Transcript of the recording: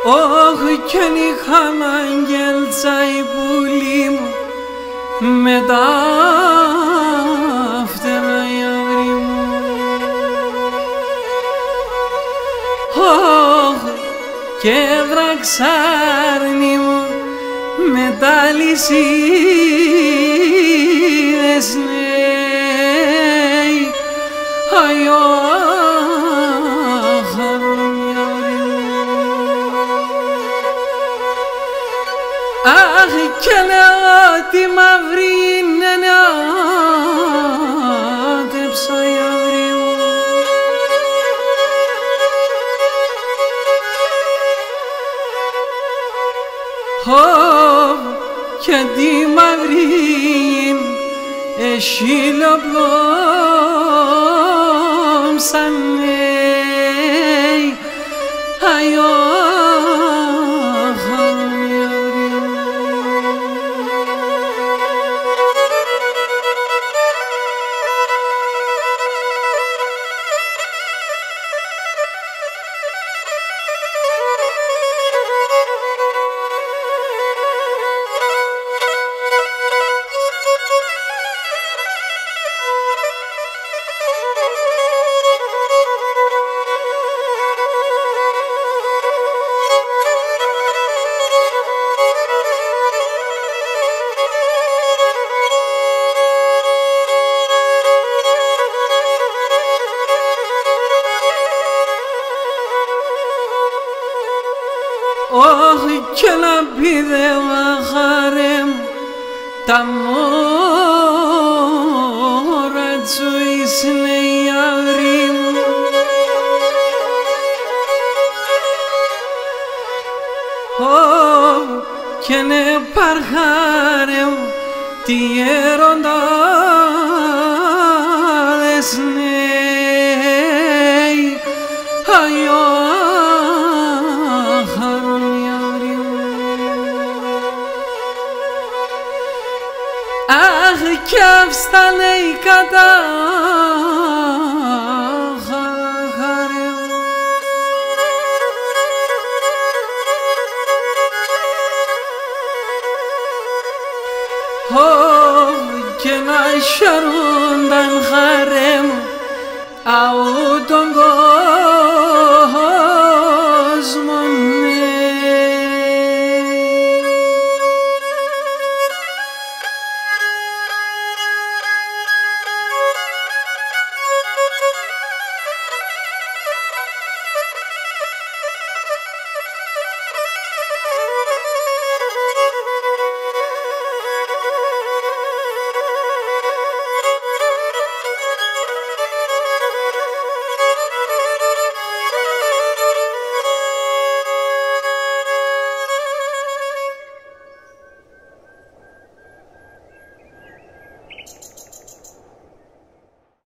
Όχι κι αν είχαν αγγέλτσα η πουλή μου με τα φτερά η αυρή μου. Όχι και βραξάρνη μου με τα λυσίδες νέοι αγιώ αχ και λέω τη μαύρη είναι νεάτεψα η αυρή μου. Και τη μαύρη εσύλοπλόμψανε αγιώ όχι και να πηδεύα χαρέ μου τα μόρα τζοής είναι η αυρή μου. Και ναι παρχάρε μου τι γέροντάδες νέοι αγιώ αχ κι αύστανε η κατάχαρε μου. Και να σιαρούνταν χαρέ μου